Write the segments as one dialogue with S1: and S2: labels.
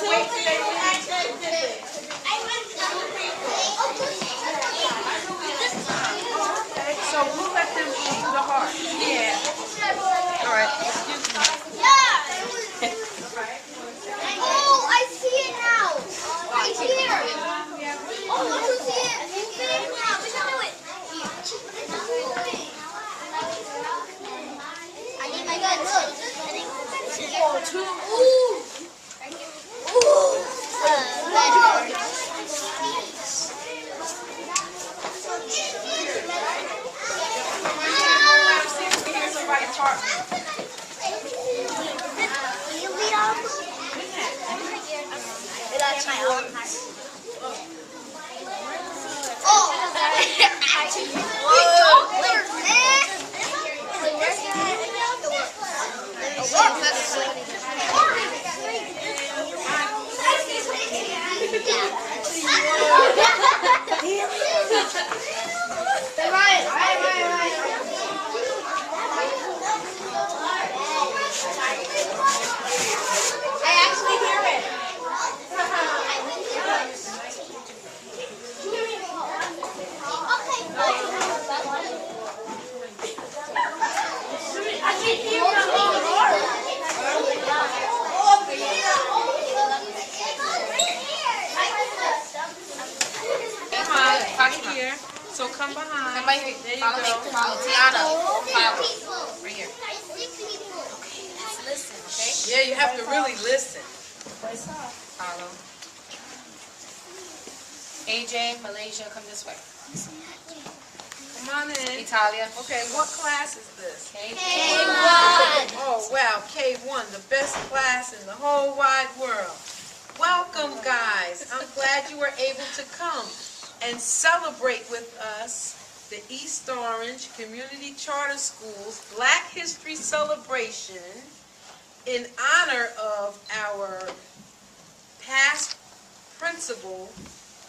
S1: wait till they leave. Okay, so we'll let them do the heart. Yeah. All right. Excuse me.
S2: Oh, I see it now. Right here. Oh, don't you see it? Moving now. We can do it. I need my gun. Look. Oh, two. Ooh. Ooh.
S1: Somebody's heart.
S2: That's my own heart. Oh! I actually hear it.
S1: Here. So come behind.
S3: Come right here.
S1: There you
S3: Follow me.
S1: go.
S3: Follow Tiana. Follow. Right here. Okay, let's listen, okay?
S1: Yeah, you have to really listen.
S3: Follow. AJ, Malaysia, come this way.
S1: Come on in.
S3: Italia.
S1: Okay, what class is this?
S3: Okay.
S1: Oh, wow, K1, the best class in the whole wide world. Welcome, guys. I'm glad you were able to come and celebrate with us the East Orange Community Charter School's Black History Celebration in honor of our past principal,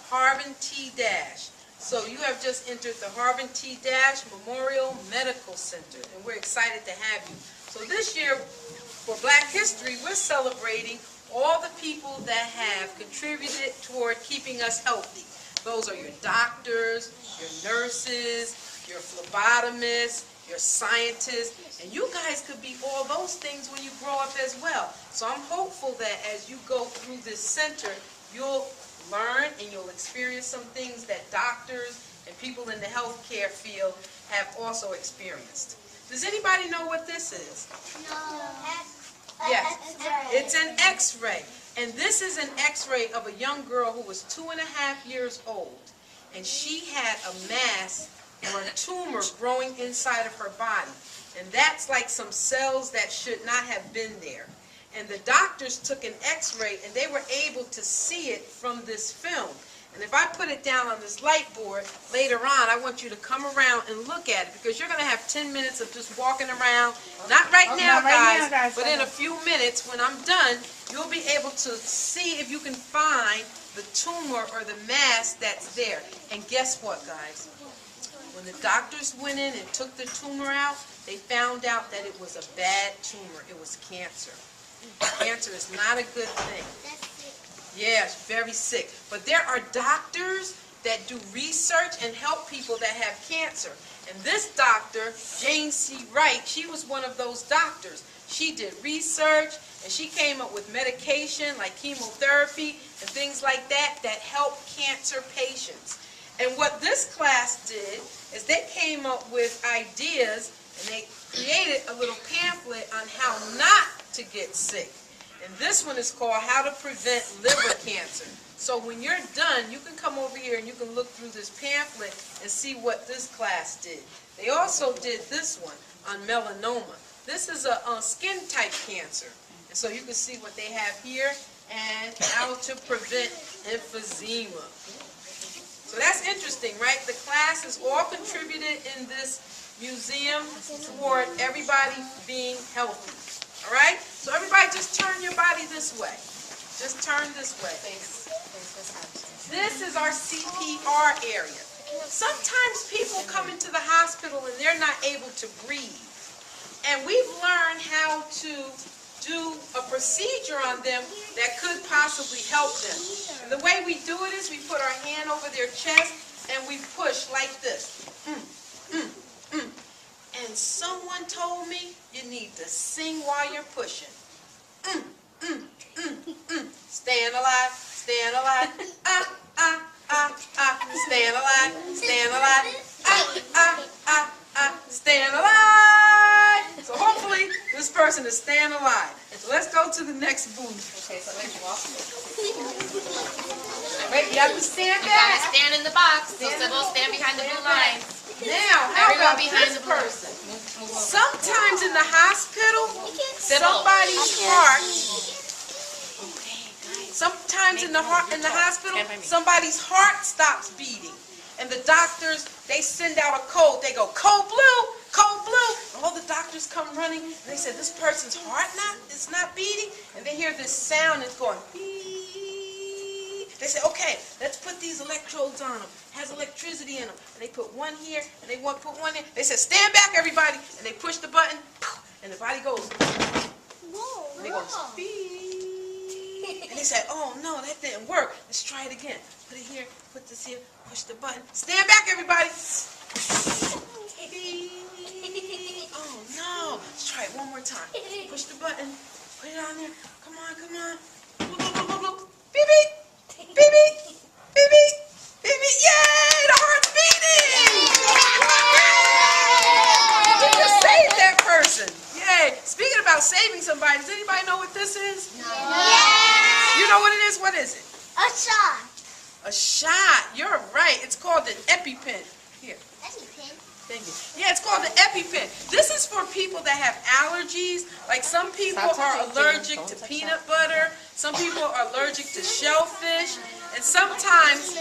S1: Harvin T. Dash. So you have just entered the Harvin T. Dash Memorial Medical Center, and we're excited to have you. So this year, for Black History, we're celebrating all the people that have contributed toward keeping us healthy. Those are your doctors, your nurses, your phlebotomists, your scientists, and you guys could be all those things when you grow up as well. So I'm hopeful that as you go through this center, you'll learn and you'll experience some things that doctors and people in the healthcare field have also experienced. Does anybody know what this is?
S2: No.
S1: Yes, it's an X-ray. And this is an X-ray of a young girl who was 2.5 years old. And she had a mass or a tumor growing inside of her body. And that's like some cells that should not have been there. And the doctors took an X-ray and they were able to see it from this film. And if I put it down on this light board, later on, I want you to come around and look at it, because you're going to have 10 minutes of just walking around. Not right now, guys, but in a few minutes, when I'm done, you'll be able to see if you can find the tumor or the mass that's there. And guess what, guys? When the doctors went in and took the tumor out, they found out that it was a bad tumor. It was cancer. Cancer is not a good thing. Yeah, it's very sick. But there are doctors that do research and help people that have cancer. And this doctor, Jane C. Wright, she was one of those doctors. She did research and she came up with medication like chemotherapy and things like that that help cancer patients. And what this class did is they came up with ideas and they created a little pamphlet on how not to get sick. And this one is called How to Prevent Liver Cancer. So when you're done, you can come over here and you can look through this pamphlet and see what this class did. They also did this one on melanoma. This is a skin type cancer. And so you can see what they have here and how to prevent emphysema. So that's interesting, right? The class is all contributed in this museum toward everybody being healthy. All right? So everybody just turn your body this way. Just turn this way. This is our CPR area. Sometimes people come into the hospital and they're not able to breathe. And we've learned how to do a procedure on them that could possibly help them. And the way we do it is we put our hand over their chest and we push like this. And someone told me you need to sing while you're pushing. Staying alive, staying alive, staying alive, staying alive, staying alive. So hopefully this person is staying alive. So let's go to the next booth.
S3: Okay, so let's walk.
S1: Wait, you have to stand
S3: You gotta
S1: back.
S3: stand in the box. So go stand behind the blue line.
S1: Now, how
S3: Everyone
S1: about
S3: behind
S1: this
S3: the blue.
S1: person? Sometimes in the hospital,
S3: Sit up.
S1: somebody's heart.
S3: Okay, guys.
S1: Sometimes in the hospital, somebody's heart stops beating, and the doctors, they send out a code. They go code blue, code blue. And all the doctors come running, and they say this person's heart is not beating, and they hear this sound. It's going beep. They say, okay, let's put these electrodes on them. It has electricity in them. And they put one here, and they put one in. They say, stand back, everybody, and they push the button, and the body goes. And they go beep. And they said, oh no, that didn't work. Let's try it again. Put it here, put this here, push the button. Stand back, everybody. Oh no. Let's try it one more time. Push the button. Put it on there. Come on, come on. Bloop, bloop, bloop, bloop, bloop. Beep, beep. Beep, beep. Beep, beep. Beep, beep. Yay! The heart's beating! We just saved that person. Yay. Speaking about saving somebody, does anybody know what this is?
S2: Yeah.
S1: You know what it is? What is it?
S2: A shot.
S1: A shot. You're right. It's called an EpiPen. Here. Thank you. Yeah, it's called an EpiPen. This is for people that have allergies. Like some people are allergic to peanut butter. Some people are allergic to shellfish. And sometimes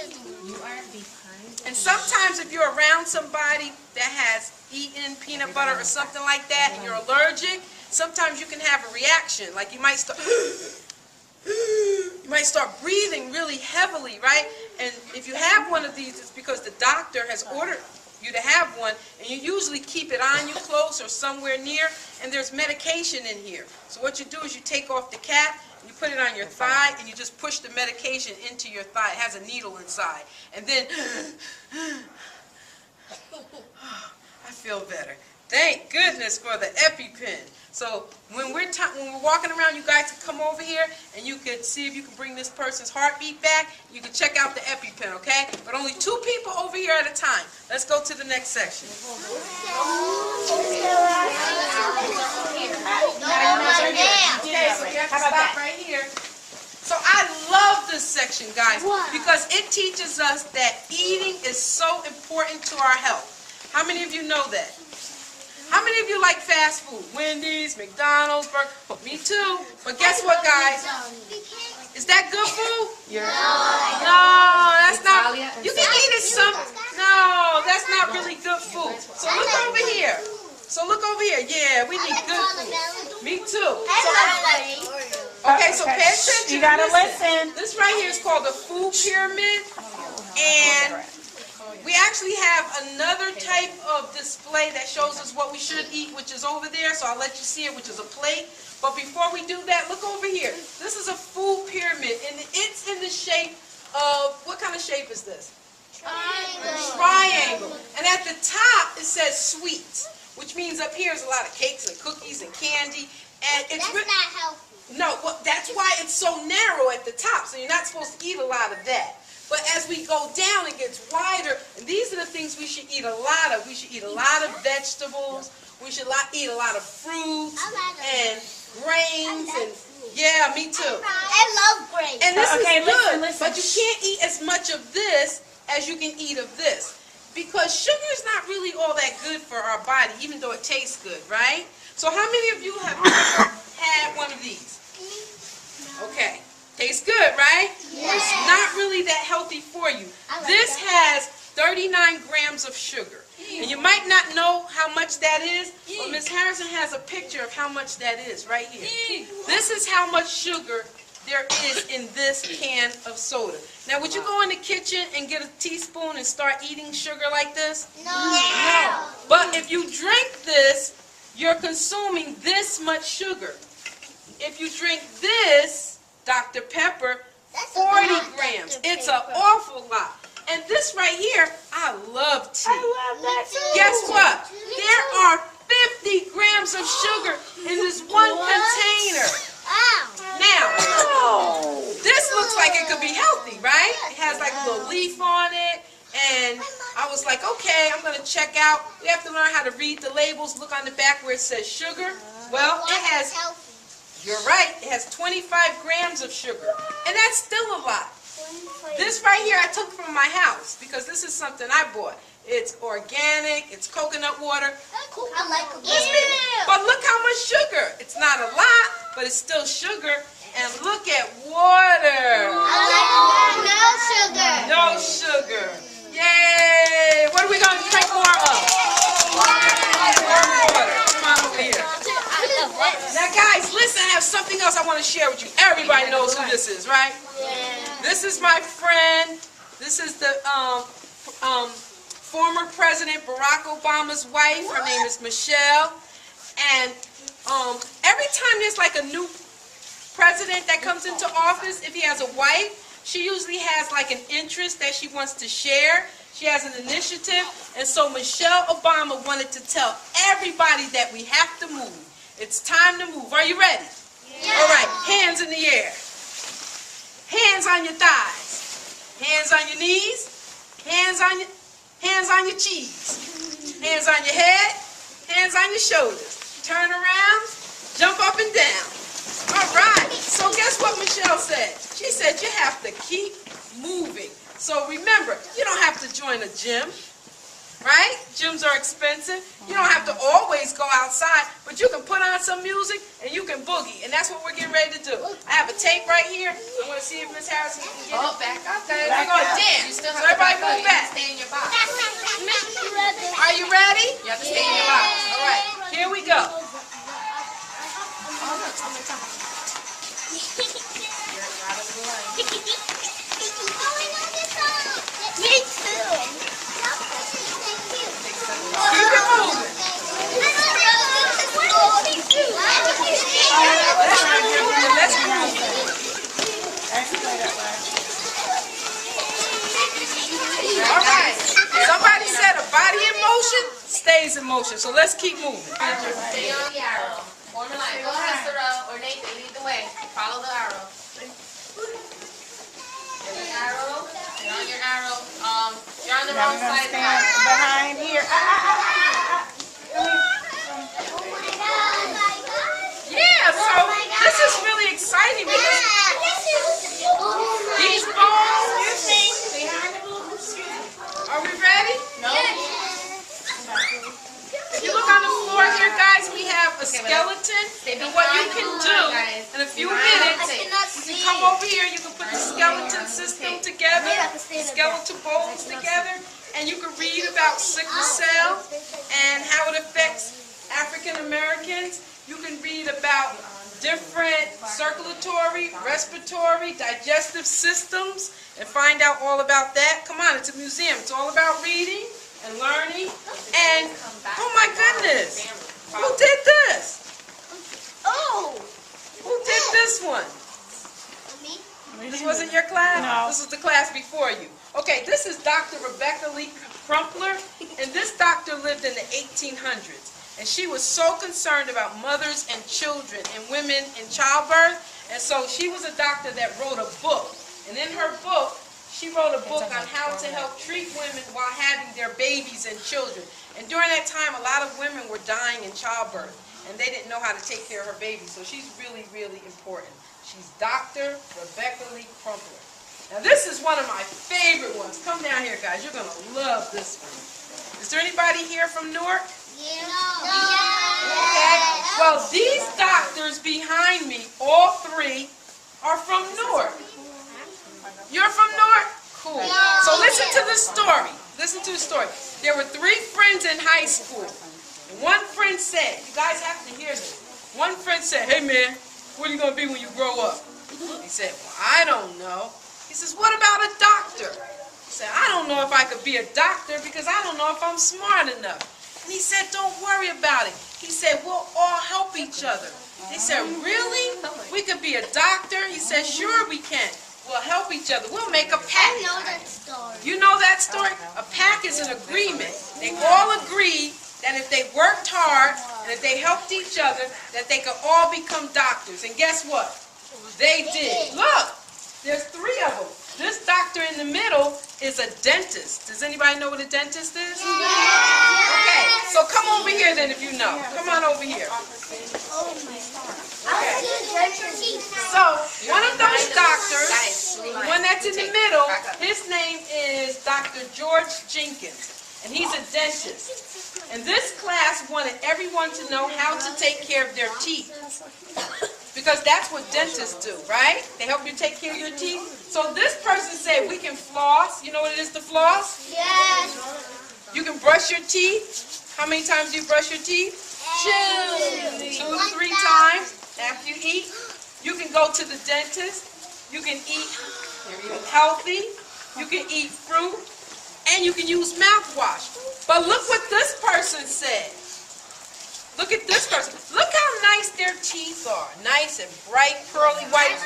S1: if you're around somebody that has eaten peanut butter or something like that and you're allergic, sometimes you can have a reaction. Like you might start breathing really heavily, right? And if you have one of these, it's because the doctor has ordered you to have one, and you usually keep it on you close or somewhere near, and there's medication in here. So what you do is you take off the cap, and you put it on your thigh, and you just push the medication into your thigh. It has a needle inside. And then, I feel better. Thank goodness for the EpiPen. So when we're walking around, you guys can come over here and you can see if you can bring this person's heartbeat back. You can check out the EpiPen, okay? But only 2 people over here at a time. Let's go to the next section. Okay, so we have to stop right here. So I love this section, guys, because it teaches us that eating is so important to our health. How many of you know that? How many of you like fast food? Wendy's, McDonald's, Burger. Me too. But guess what, guys? Is that good food?
S3: Yeah.
S1: No, that's not. You can eat it some. No, that's not really good food. So look over here. Yeah, we need good food. Me too. Okay, so pay attention.
S4: You gotta listen.
S1: This right here is called the food pyramid, and we actually have another type of display that shows us what we should eat, which is over there, so I'll let you see it, which is a plate. But before we do that, look over here. This is a food pyramid, and it's in the shape of, what kind of shape is this? Triangle. And at the top, it says sweets, which means up here is a lot of cakes and cookies and candy. And it's
S2: That's not healthy.
S1: No, well, that's why it's so narrow at the top, so you're not supposed to eat a lot of that. But as we go down, it gets wider, and these are the things we should eat a lot of. We should eat a lot of vegetables. We should eat a lot of fruits and grains. And yeah, me too.
S2: I love grains.
S1: And this
S4: Okay,
S1: is good,
S4: listen.
S1: but you can't eat as much of this as you can eat of this. Because sugar is not really all that good for our body, even though it tastes good, right? So how many of you have ever had one of these? Okay. Tastes good, right?
S2: Yeah.
S1: It's not really that healthy for you. This has 39 grams of sugar. And you might not know how much that is, but Ms. Harrison has a picture of how much that is right here. This is how much sugar there is in this can of soda. Now, would you go in the kitchen and get a teaspoon and start eating sugar like this?
S2: No.
S1: But if you drink this, you're consuming this much sugar. If you drink this Dr. Pepper, 40 grams. It's an awful lot. And this right here, I love tea.
S4: I love that too.
S1: Guess what? There are 50 grams of sugar in this one container. Now, this looks like it could be healthy, right? It has like a little leaf on it. And I was like, okay, I'm going to check out. We have to learn how to read the labels. Look on the back where it says sugar. Well, it has, you're right, it has 25 grams of sugar. And that's still a lot. This right here I took from my house because this is something I bought. It's organic, it's coconut water.
S2: I like
S1: But look how much sugar. It's not a lot, but it's still sugar. And look at water.
S2: no sugar.
S1: No sugar. Yay! What are we going to drink more of? Water. Come on over here. Now guys, listen, I have something else I want to share with you. Everybody knows who this is, right? This is my friend. This is the former President Barack Obama's wife. Her name is Michelle. And every time there's like a new president that comes into office, if he has a wife, she usually has like an interest that she wants to share. She has an initiative. And so Michelle Obama wanted to tell everybody that we have to move. It's time to move. Are you ready? Yeah. All right, hands in the air. Hands on your thighs. Hands on your knees. Hands on your cheeks. Hands on your head. Hands on your shoulders. Turn around. Jump up and down. All right. So guess what Michelle said? She said you have to keep moving. So remember, you don't have to join a gym. Right? Gyms are expensive. You don't have to always go outside, but you can put on some music and you can boogie. And that's what we're getting ready to do. I have a tape right here. I'm going to see if Miss Harrison can get it.
S3: Back up.
S1: We're going to dance. So everybody move back.
S3: Stay in your box.
S1: Are you ready?
S3: You have to stay in your box.
S1: All right. Here we go.
S2: Me too.
S1: Keep it moving. Let's move. All right. Somebody said a body in motion stays in motion. So let's keep moving.
S3: Stay on the arrow. Form a line. Go ahead, Sarah or Nathan. Lead the way. Follow the arrow. There's an arrow. You're on your arrow. You're on the wrong side of the arrow.
S4: Behind here.
S1: Yeah, so this is really exciting because these bones, are we ready?
S3: No.
S1: If you look on the floor here, guys, we have a skeleton. And what you can do in a few minutes, you can come over here, you can put the skeleton system together, the skeletal bones together, and you can read about sickle cell and how it affects African Americans. You can read about different circulatory, respiratory, digestive systems and find out all about that. Come on, it's a museum. It's all about reading and learning. And, oh my goodness, who did this?
S2: Oh.
S1: Who did this one?
S2: Me?
S1: This wasn't your class?
S4: No.
S1: This was the class before you. Okay, this is Dr. Rebecca Lee Crumpler, and this doctor lived in the 1800s. And she was so concerned about mothers and children and women in childbirth. And so she was a doctor that wrote a book. And in her book, she wrote a book on how to help treat women while having their babies and children. And during that time, a lot of women were dying in childbirth. And they didn't know how to take care of her babies. So she's really, really important. She's Dr. Rebecca Lee Crumpler. Now this is one of my favorite ones. Come down here, guys. You're going to love this one. Is there anybody here from Newark?
S2: Yeah.
S1: Okay. Well, these doctors behind me, all three, are from Newark. You're from Newark? Cool. So listen to the story. Listen to the story. There were three friends in high school. One friend said, you guys have to hear this. One friend said, hey man, what are you going to be when you grow up? He said, well, I don't know. He says, what about a doctor? He said, I don't know if I could be a doctor because I don't know if I'm smart enough. And he said, don't worry about it. He said, we'll all help each other. They said, really? We could be a doctor? He said, sure we can. We'll help each other. We'll make a pact.
S2: I know that story.
S1: You know that story? A pact is an agreement. They all agreed that if they worked hard and if they helped each other, that they could all become doctors. And guess what? They did. Look, there's 3 of them. This doctor in the middle is a dentist. Does anybody know what a dentist is? Okay, so come over here then if you know. Come on over here. Okay. So, one of those doctors, the one that's in the middle, his name is Dr. George Jenkins, and he's a dentist. And this class wanted everyone to know how to take care of their teeth. Because that's what dentists do, right? They help you take care of your teeth. So this person said we can floss. You know what it is to floss?
S2: Yes.
S1: You can brush your teeth. How many times do you brush your teeth? 2 to 3 times after you eat. You can go to the dentist. You can eat healthy. You can eat fruit. And you can use mouthwash. But look what this person said. Look at this person. Look how nice their teeth are. Nice and bright, pearly white.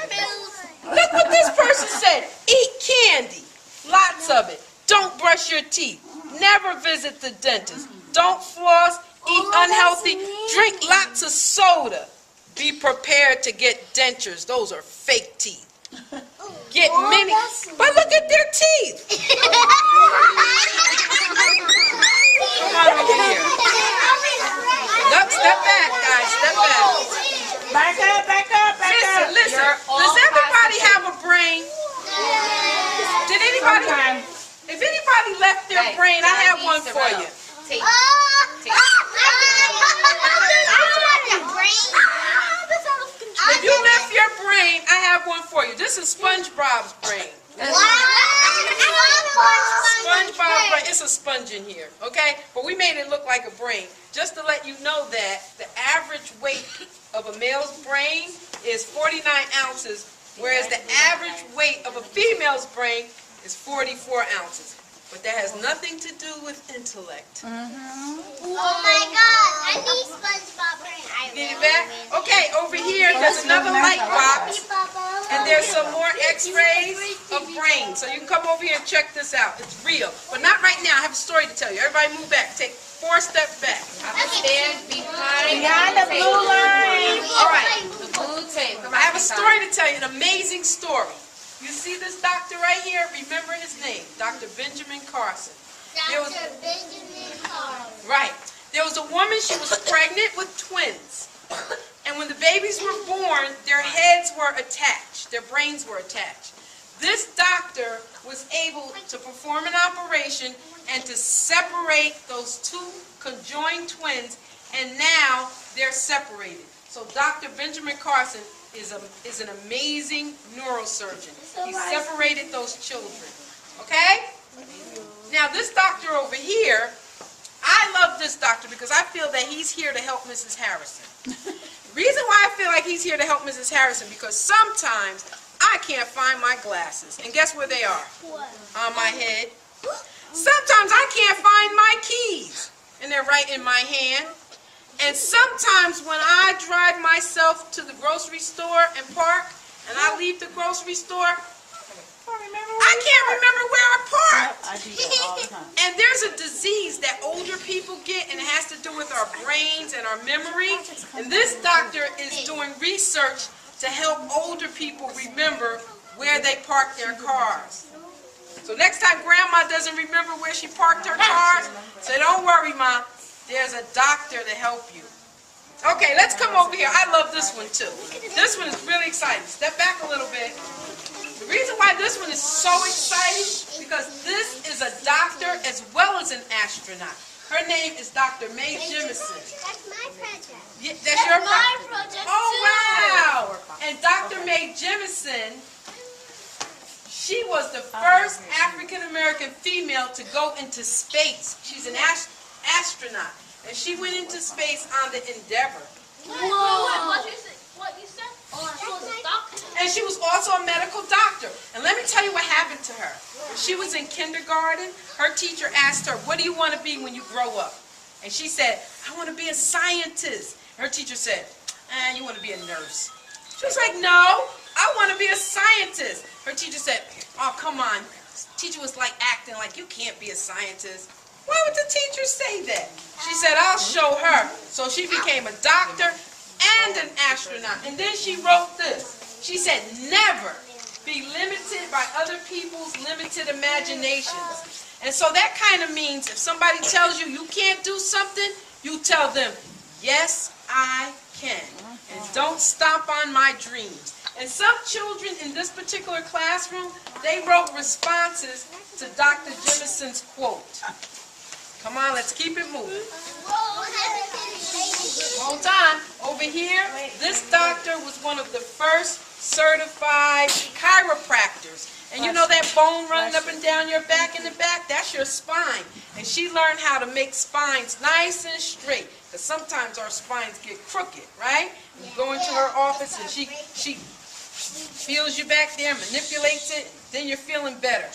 S1: Look what this person said. Eat candy. Lots of it. Don't brush your teeth. Never visit the dentist. Don't floss. Eat unhealthy. Drink lots of soda. Be prepared to get dentures. Those are fake teeth. Get many. But look at their teeth. Come on over here. Look, step back, guys. Step back.
S4: Back up, back up, back up.
S1: Listen. Does everybody have a brain? Did anybody? If anybody left their brain, I have one for you. If you left your brain, I have one for you. This is SpongeBob's brain. SpongeBob's brain. It's a sponge in here, okay? But we made it look like a brain. Just to let you know that the average weight of a male's brain is 49 ounces, whereas the average weight of a female's brain is 44 ounces. But that has nothing to do with intellect.
S2: Oh my God, I need SpongeBob brain.
S1: Need it back? Okay, over here, there's another light box, and there's some more x-rays of brain. So you can come over here and check this out. It's real. But not right now. I have a story to tell you. Everybody move back. Take 4 steps back.
S3: Stand behind
S4: Behind the blue line.
S1: All right.
S3: the blue tape. Come
S1: I have a
S3: on,
S1: story to tell you, an amazing story. You see this doctor right here? Remember his name, Dr. Benjamin Carson.
S2: Dr. Benjamin Carson.
S1: Right. There was a woman, she was pregnant with twins. And when the babies were born, their heads were attached. Their brains were attached. This doctor was able to perform an operation and to separate those 2 conjoined twins, and now they're separated. So Dr. Benjamin Carson is an amazing neurosurgeon. He separated those children. Okay? Now this doctor over here, I love this doctor because I feel that he's here to help Mrs. Harrison. The reason why I feel like he's here to help Mrs. Harrison, because sometimes I can't find my glasses. And guess where they are? On my head. Sometimes I can't find my keys. And they're right in my hand. And sometimes when I drive myself to the grocery store and park, and I leave the grocery store, I can't remember where I parked.
S4: I do that all the time.
S1: And there's a disease that older people get, and it has to do with our brains and our memory. And this doctor is doing research to help older people remember where they park their cars. So next time Grandma doesn't remember where she parked her cars, say, don't worry, Ma. There's a doctor to help you. Okay, let's come over here. I love this one too. This one is really exciting. Step back a little bit. The reason why this one is so exciting, because this is a doctor as well as an astronaut. Her name is Dr. Mae Jemison.
S2: That's my project.
S1: Yeah, that's your
S2: my
S1: project.
S2: project
S1: Oh,
S2: too.
S1: wow. And Dr. Mae Jemison, she was the first African-American female to go into space. She's an astronaut. And she went into space on the Endeavor.
S2: What you said?
S1: And she was also a medical doctor. And let me tell you what happened to her. When she was in kindergarten, her teacher asked her, what do you want to be when you grow up? And she said, I want to be a scientist. Her teacher said, you want to be a nurse. She was like, no, I want to be a scientist. Her teacher said, oh, come on. Teacher was like acting like you can't be a scientist. Why would the teacher say that? She said, I'll show her. So she became a doctor and an astronaut. And then she wrote this. She said, never be limited by other people's limited imaginations. And so that kind of means if somebody tells you you can't do something, you tell them, yes, I can. And don't stomp on my dreams. And some children in this particular classroom, they wrote responses to Dr. Jemison's quote. Come on, let's keep it moving. Hold on. Over here, this doctor was one of the first certified chiropractors. And you know that bone running up and down your back in the back? That's your spine. And she learned how to make spines nice and straight. Because sometimes our spines get crooked, right? You go into her office and she feels you back there, manipulates it, then you're feeling better.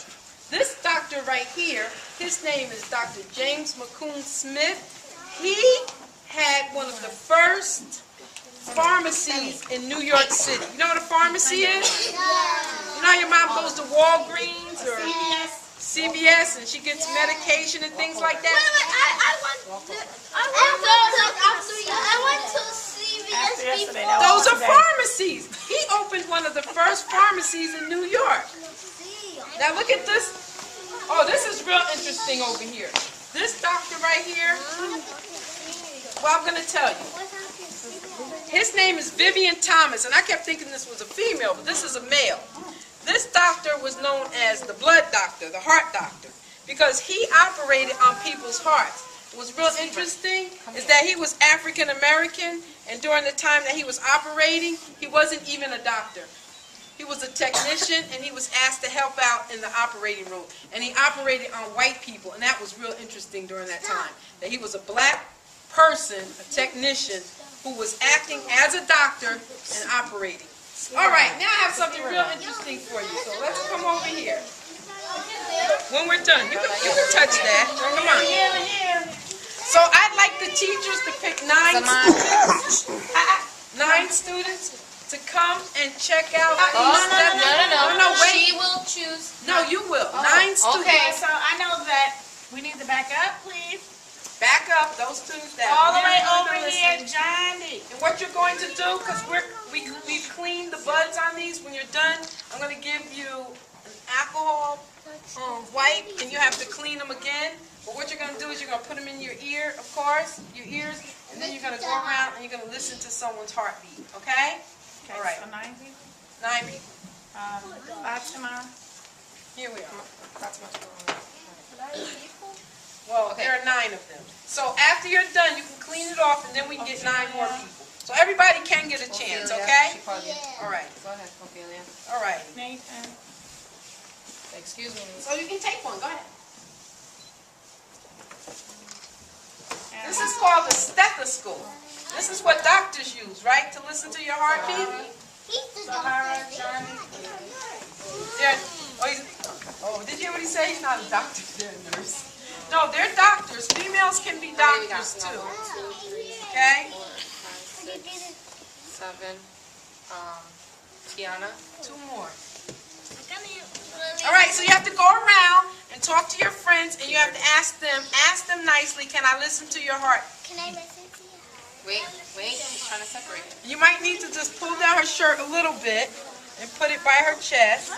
S1: This doctor right here, his name is Dr. James McCoon Smith. He had one of the first pharmacies in New York City. You know what a pharmacy is? You know how your mom goes to Walgreens or CVS and she gets medication and things like that?
S2: I went to CVS before.
S1: Those are pharmacies. He opened one of the first pharmacies in New York. Now look at this. Oh, this is real interesting over here. This doctor right here, well, I'm going to tell you. His name is Vivian Thomas, and I kept thinking this was a female, but this is a male. This doctor was known as the blood doctor, the heart doctor, because he operated on people's hearts. What's real interesting is that he was African American, and during the time that he was operating, he wasn't even a doctor. He was a technician, and he was asked to help out in the operating room. And he operated on white people, and that was real interesting during that time. That he was a black person, a technician, who was acting as a doctor and operating. All right, now I have something real interesting for you. So let's come over here. When we're done, you can touch that. Come on. So I'd like the teachers to pick 9 students. 9 students. To come and check out these steps. No, wait.
S3: She will choose.
S1: No, you will. 9 students.
S4: Okay, so I know that we need to back up, please.
S1: Back up those students that
S4: All the way
S1: really
S4: over
S1: listen.
S4: here, Johnny.
S1: And what you're going to do, because we've cleaned the buds on these, when you're done, I'm going to give you an alcohol wipe, and you have to clean them again. But what you're going to do is you're going to put them in your ear, of course, your ears, and then you're going to go around and you're going to listen to someone's heartbeat, okay?
S4: Okay,
S1: All right.
S4: so 9 people.
S1: 9 people.
S4: Fatima.
S1: Here we are. Well, there are 9 of them. So after you're done, you can clean it off, and then we can get 9 more people. So everybody can get a chance, okay? All right.
S3: Go ahead, Ophelia.
S1: All right.
S4: Nathan.
S3: Excuse me.
S1: So you can take one. Go ahead. This is called a stethoscope. This is what doctors use, right, to listen to your heartbeat?
S4: Sahara, Johnny.
S1: Did you hear what he said? He's not a doctor, they're a nurse. No, they're doctors. Females can be doctors too. Okay?
S3: 7. Tiana.
S1: 2 more. All right, so you have to go around and talk to your friends, and you have to ask them nicely, can I listen to your heart?
S2: Can I listen to you?
S3: Wait, she's trying to separate it.
S1: You might need to just pull down her shirt a little bit and put it by her chest.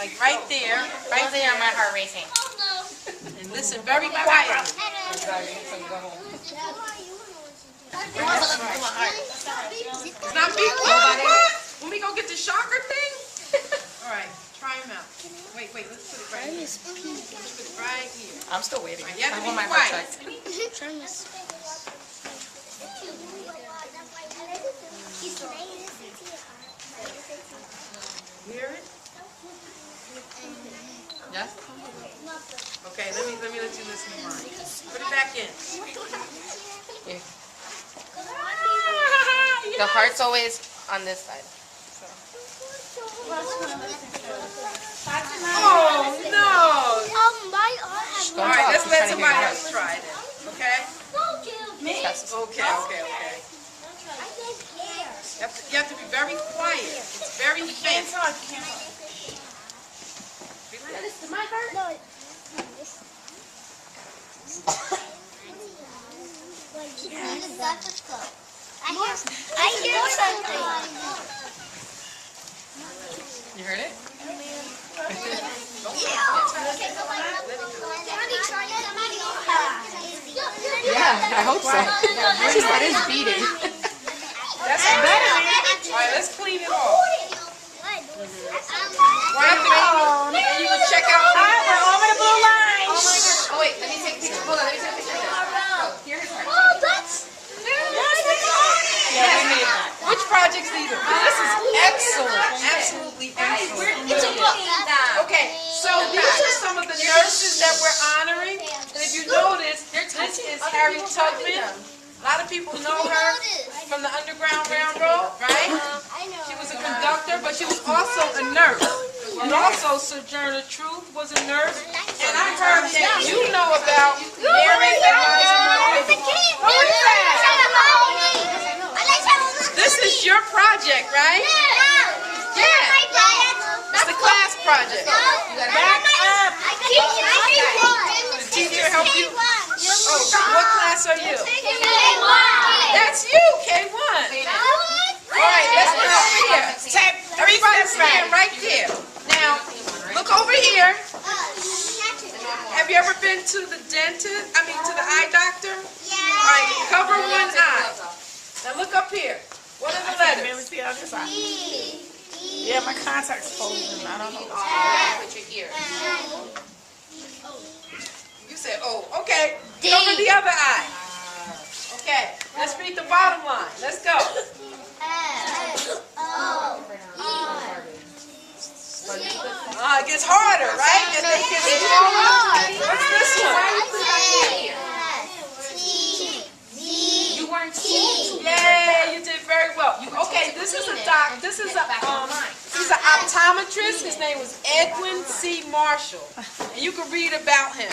S1: Like right there. Right there.
S3: My heart racing.
S2: Oh no.
S1: And listen very quietly. It's not big. What? When we go get the shocker thing? All right, try them out. Wait, let's put it right here. Let's put it right here.
S3: I'm still waiting.
S1: You have to
S3: I
S1: be
S3: want my heart
S1: quiet.
S3: checked.
S1: Hear it?
S3: Yes?
S1: Okay, let me let you listen to mine. Put it back in.
S3: Here. The heart's always on this side.
S1: Oh no!
S2: Oh my eyes.
S1: All right, let's let somebody else try it. Okay?
S4: Me?
S1: Okay. You have to be very quiet. It's very
S4: Can't
S1: faint.
S4: talk, can't talk.
S2: Does my hurt? No. I hear something.
S1: You heard it?
S3: Yeah, I hope so. She said it's beating.
S1: That's better. All right, let's clean it off. Wipe it off, and you can check out.
S4: All right, we're over the blue line.
S3: Oh wait, let me take a picture. Hold on, let me take a picture of this. Oh, here's her.
S2: Oh, that's
S1: Yeah, we need it. Which project's these are? This is excellent. Absolutely excellent.
S2: It's a book.
S1: Okay, so these are some of the nurses that we're honoring. And if you notice, this is Harry Tubman. A lot of people know her from the Underground Railroad, right? She was a conductor, but she was also a nurse. And also Sojourner Truth was a nurse. And I heard that you know about Mary Eliza. This is your project, right? Yeah. It's the class project.
S4: Back up.
S1: The teacher help you? Oh, what class are you? That's you, K1. All right, let's go over here. Everybody stand right there. Now, look over here. Have you ever been to the dentist? I mean, to the eye doctor? All right, cover one eye. Now look up here. What are the
S4: Let me
S1: letters?
S4: see on this side. Yeah, my contact's frozen. I don't know.
S3: Put your ear.
S1: You said, oh, okay. Cover the other eye. Okay, let's read the bottom line. Let's go. It gets harder, right? And then it gets smaller. What's this one?
S3: You weren't seen.
S1: Yay, you did very well. Okay, this is a doc. This is he's an optometrist. His name was Edwin C. Marshall, and you can read about him.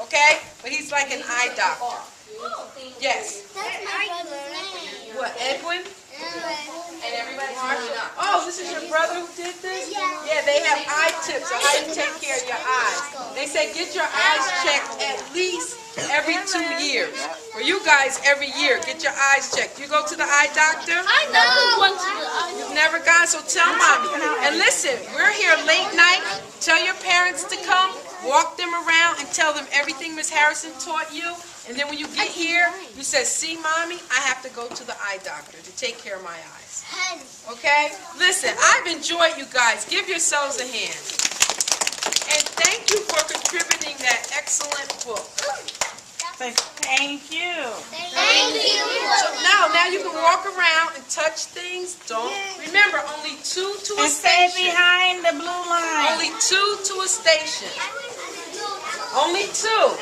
S1: Okay, but he's like an eye doctor. Yes. What, Edwin?
S3: And everybody's moving up.
S1: Oh, this is your brother who did this? Yeah, they have eye tips on how you take care of your eyes. They say get your eyes checked at least every 2 years. For you guys, every year, get your eyes checked. You go to the eye doctor?
S2: I never went to the eye.
S1: You've never gone, so tell mommy. And listen, we're here late night. Tell your parents to come, walk them around, and tell them everything Miss Harrison taught you. And then when you get here, you say, see, mommy, I have to go to the eye doctor to take care of my eyes. Okay? Listen, I've enjoyed you guys. Give yourselves a hand. And thank you for contributing that excellent book.
S4: Thank you.
S1: So now you can walk around and touch things. Don't remember, only 2 to a
S4: And stay
S1: station.
S4: behind the blue line.
S1: Only 2 to a station. Only 2.